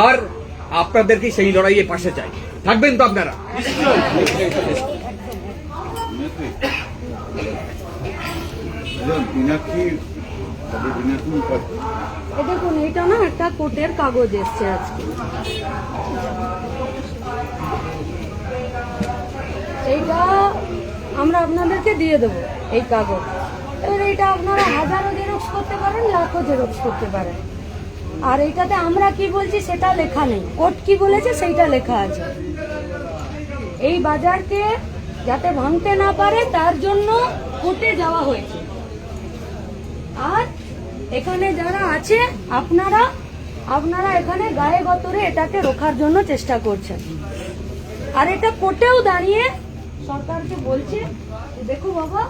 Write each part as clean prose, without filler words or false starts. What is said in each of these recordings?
আর আপনাদেরকে সেই লড়াইয়ে পাশে চাই, থাকবেন তো আপনারা? দেখুন, এটা না একটা কোর্টের কাগজ এসছে আজকে। এইটা আমরা আপনাদেরকে দিয়ে দেবো, এই কাগজ। এবার এইটা আপনারা হাজারো জেরক্স করতে পারেন, লাখো জেরক্স করতে পারেন। আর এইটাতে আমরা কি বলছি সেটা লেখা নেই, কোর্ট কি বলেছে সেইটা লেখা আছে। এই বাজারকে যাতে ভাঙতে না পারে তার জন্য কোর্টে যাওয়া হয়েছে। আর এখানে যারা আছে আপনারা এখানে গায়ে গতরে এটাকে রোখার জন্য চেষ্টা করছেন। আর এটা কোর্টেও দাঁড়িয়ে সরকারকে বলছে, দেখো বাবা,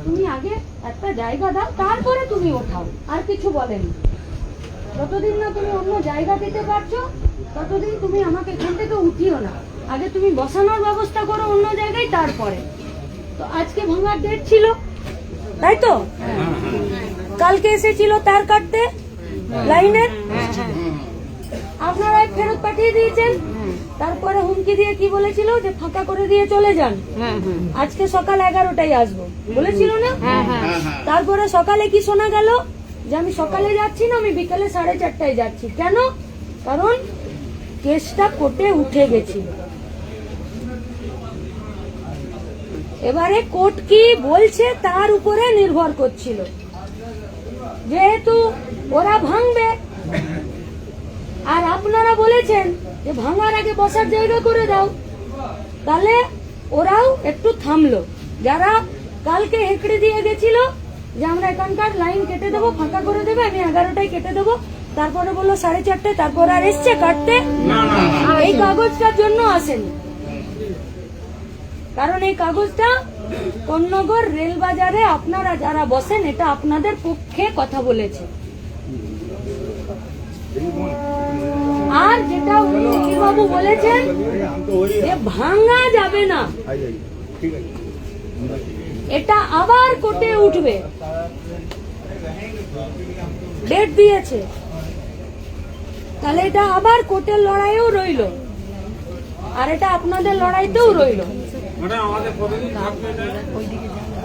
তুমি আগে একটা জায়গা দাও, তারপরে তুমি ওঠাও। আর কিছু বলেনি। যতদিন না তুমি অন্য জায়গা দিতে পারছো ততদিন তুমি আমাকে এখান থেকে উঠিও না। আগে তুমি বসানোর ব্যবস্থা করো অন্য জায়গায়, তারপরে। তো আজকে ভাঙার ডেট ছিল, তাই তো? কালকে এসেছিল তার কাটতে লাইনের, আপনারা ফেরত পাঠিয়ে দিয়েছেন। তারপরে হুমকি দিয়ে কি বলেছিল, যে ফাঁকা করে দিয়ে চলে যান, আজকে সকাল 11টায় আসবো বলেছিল না? তারপরে সকালে কি শোনা গেল, যে আমি সকালে যাচ্ছি না, আমি বিকালে 4:30টায় যাচ্ছি। কেন? কারণ কেসটা কোর্টে উঠে গেছিল। এবারে কোর্ট কি বলছে তার উপরে নির্ভর করছিল। যেহেতু ওরা ভাঙবে, আর আপনারা বলেছেন যে ভাঙার আগে বসার জায়গা করে দাও, তাহলে ওরাও একটু থামলো। যারা কালকে হেঁকড়ে দিয়ে গেছিল যে আমরা এখানকার লাইন কেটে দেবো, ফাঁকা করে দেবে, আমি 11টায় কেটে দেবো, তারপরে বললো 4:30টায়, তারপর আর এসছে কাটতে? এই কাগজটার জন্য আসেনি। কারণ এই কাগজটা কোন্নগর রেল বাজারে আপনারা যারা বসেন, এটা আপনাদের পক্ষে কথা বলেছে। আর যেটা বাবু বলেছেন যে ভাঙা যাবে না, এটা আবার কোর্টে উঠবে, ডেট দিয়েছে। তাহলে এটা আবার কোর্টের লড়াইও রইল, আর এটা আপনাদের লড়াইতেও রইল।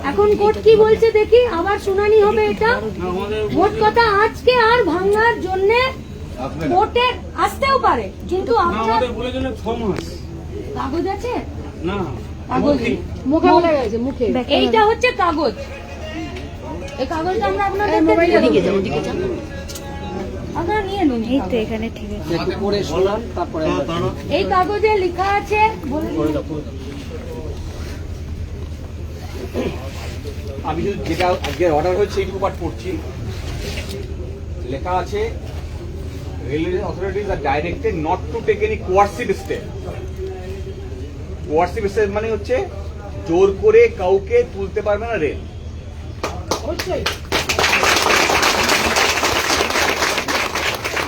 এখন কোর্ট কি বলছে দেখি, আবার শুনানি হবে। এটা মোট কথা আজকে আর ভাঙার জন্য কোর্টে আসতেও পারে, কিন্তু আপনার কাগজ আছে না? কাগজ মুখে বলে গেছে, মুখে। এইটা হচ্ছে কাগজ। এই কাগজটা আমরা আপনাদের আপনারা নিয়ে নিন। এই তো এখানে, ঠিক আছে। এই কাগজে লেখা আছে, আমি যেটা আজকে অর্ডার হয়েছে এইটুকু পাঠ পড়ছি। লেখা আছে, railway authorities are directed not to take any coercive step. Coercive step মানে হচ্ছে জোর করে কাউকে তুলতে পারবে না রেল।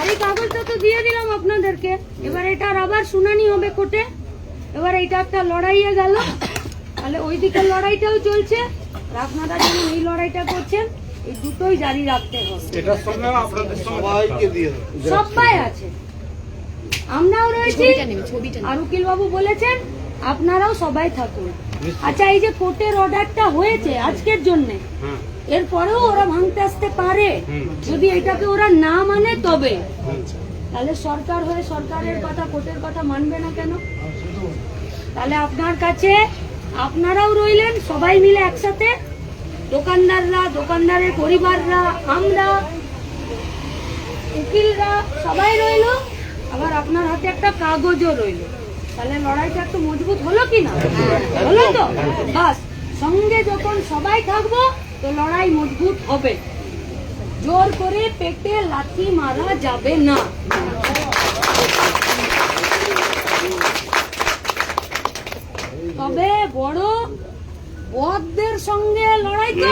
এই কাগজটা তো দিয়ে দিলাম আপনাদেরকে। এবার এটার আবার শুনানি হবে কোর্টে। এবার এটা একটা লড়াইয়ে গেল, তাহলে ওই দিকের লড়াইটাও চলছে, আর আপনারা যেন এই লড়াইটা করছেন, এই দুটোই জারি রাখতে হবে। এটার সঙ্গে আপনাদের সবাইকে দিয়ে সবাই আছে, আমরাও রয়েছি, আর উকিল বাবু বলেছেন আপনারাও সবাই থাকুন। আচ্ছা, এই যে কোর্টের অর্ডারটা হয়েছে আজকের জন্য, এরপরেও ওরা ভাঙতে আসতে পারে, যদি এটাকে ওরা না মানে তবে। তাহলে সরকার হয়ে সরকারের কথা, কোর্টের কথা মানবে না কেন? তাহলে আপনার কাছে আপনারাও রইলেন, সবাই মিলে একসাথে, দোকানদাররা, দোকানদারের পরিবাররা, আমরা, উকিলরা, সবাই রইল। আবার আপনার হাতে একটা কাগজও রইল। তাহলে লড়াইটা একটু মজবুত হলো কি না? হলো তো? বাস, সঙ্গে যখন সবাই থাকবো তো লড়াই মজবুত হবে। জোর করে পেটে লাথি মারা যাবে না। তবে বড় বদদের সঙ্গে লড়াই, তো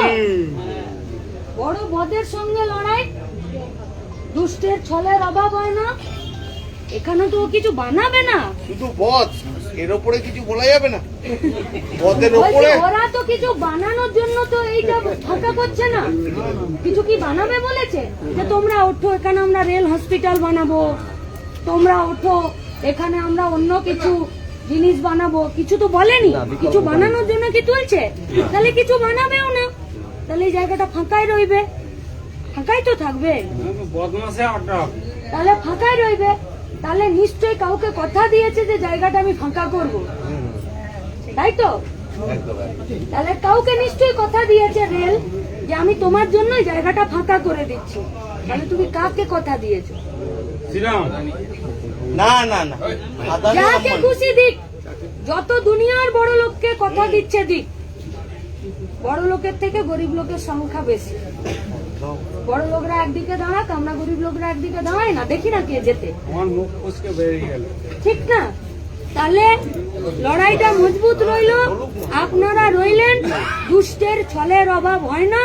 বড় বদের সঙ্গে লড়াই, দুষ্টের ছলের অভাব হয় না। এখানে তো কিছু বানাবে না, শুধু বদ, এর উপরে কিছু বলা যাবে না। বদের উপরে ওরা তো কিছু বানানোর জন্য তো এইটা ফাঁকা করছে না। কিছু কি বানাবে বলেছে, যে তোমরা ওঠো, এখানে আমরা রেল হসপিটাল বানাবো, তোমরা ওঠো, এখানে আমরা অন্য কিছু জিনিস বানাবো, কিছু তো বলেনি। কিছু বানানোর জন্য কি তুলছে? তাহলে কিছু বানাবেও না, তাহলে এই জায়গাটা ফাঁকাই রইবে, ফাঁকাই তো থাকবে, বদমাসে আটক। তাহলে ফাঁকাই রইবে। তাহলে নিশ্চয়ই কাউকে কথা দিয়েছে যে জায়গাটা আমি ফাঁকা করব, তাই তো? তাহলে কাউকে নিশ্চয়ই কথা দিয়েছে রেল যে আমি তোমার জন্য এই জায়গাটা ফাঁকা করে দিচ্ছি। তাহলে তুমি কাকে কথা দিয়েছো? শ্রীরাম, না না না, আদানি যাকে আম্বানি। খুশি দিক, যত দুনিয়ার বড় লোককে কথা দিচ্ছে দিক। বড় লোকের থেকে গরিব লোকের সংখ্যা বেশি। বড় লোকরা একদিকে দাঁড়াক, আমরা গরিব লোকরা একদিকে দাঁড়াই না, দেখি না কে যেতে, আমার মুখ ফুসকে বেরিয়ে গেল। ঠিক না? তাহলে লড়াইটা মজবুত রইল, আপনারা রইলেন, দুষ্টের ছলের অভাব হয় না।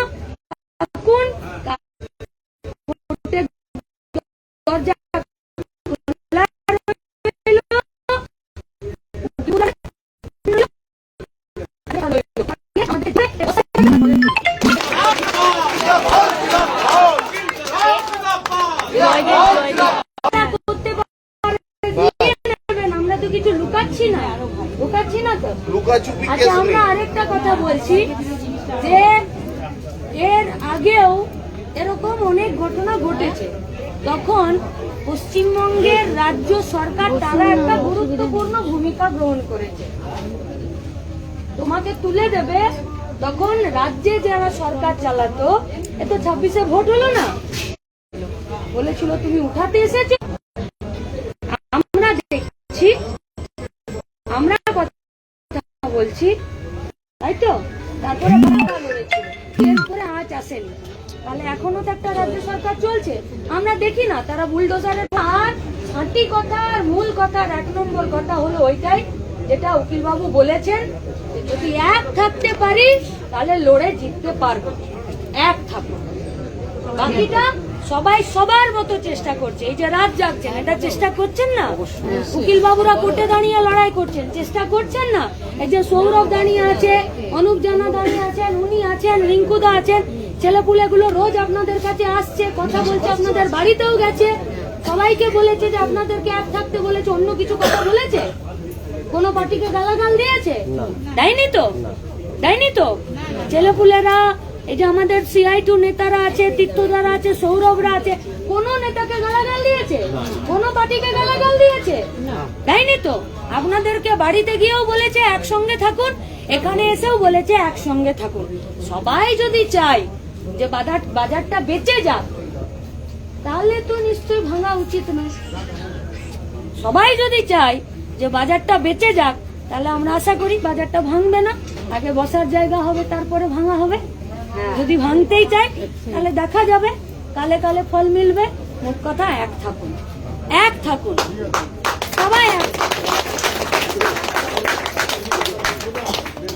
থাকুন, দরজা খোলা রইল। করতে পারবেন, আমরা তো কিছু লুকাচ্ছি না, লুকাচ্ছি না তো। লুকাচুপি আচ্ছা, কেস আমরা নেই। আরেকটা কথা বলছি যে এর আগেও এরকম অনেক ঘটনা ঘটেছে। তখন পশ্চিমবঙ্গের রাজ্য সরকার তারা একটা গুরুত্বপূর্ণ ভূমিকা গ্রহণ করেছে। তোমাকে তুলে দেবে, তখন রাজ্যে যারা সরকার চালাতো, এ তো 26-এ ভোট হলো না, বলেছিল তুমি উঠাতে এসেছো, আমরা দেখছি, আমরা কথা বলছি, তাই তো? তারপরে বাংলা লড়েছিল, এরপরে আজ আসেনি। তাহলে এখনো তো একটা রাজ্য সরকার চলছে, আমরা দেখি না তারা বুলডোজারের। আর খাঁটি কথা আর মূল কথার 1 নম্বর কথা হলো ওইটাই যেটা উকিল বাবু বলেছেন, যে যদি এক থাকতে পারি তাহলে লড়ে জিততে পারবো, এক থাকবো। বাকিটা সবাই সবার মতো চেষ্টা করছে। এই যে রাত জাগছেন, এটা চেষ্টা করছেন না? উকিল বাবুরা কোর্টে দাঁড়িয়ে লড়াই করছেন, চেষ্টা করছেন না? এই যে সৌরভ দাঁড়িয়ে আছে, অনুপ জানা দাঁড়িয়ে আছেন, উনি আছেন, রিঙ্কুদা আছেন, ছেলেপুলেগুলো রোজ আপনাদের কাছে আসছে, কথা বলছে, আপনাদের বাড়িতেও গেছে, সবাইকে বলেছে যে আপনাদেরকে এক থাকতে বলেছে। অন্য কিছু কথা বলেছে? কোন পার্টিকে গালাগাল দিয়েছে? দেয়নি তো, দেয়নি তো। ছেলেপুলেরা, এই যে আমাদের CI2 নেতারা আছে, তীর্থদারা আছে, সৌরভরা আছে, কোন নেতাকে গালাগাল দিয়েছে? কোন পার্টিকে গালাগাল দিয়েছে? দেয়নি তো। আপনাদেরকে বাড়িতে গিয়েও বলেছে একসঙ্গে থাকুন, এখানে এসেও বলেছে একসঙ্গে থাকুন। সবাই যদি চায় যে বাজারটা বেঁচে যাক, তাহলে তো নিশ্চয়ই ভাঙা উচিত নয়। সবাই যদি চায় যে বাজারটা বেঁচে যাক, তাহলে আমরা আশা করি বাজারটা ভাঙবে না, আগে বসার জায়গা হবে, তারপরে ভাঙা হবে। যদি ভাঙতেই চায় তাহলে দেখা যাবে, কালে কালে ফল মিলবে। মোট কথা এক থাকুন, এক থাকুন, সবাই এক থাকুন।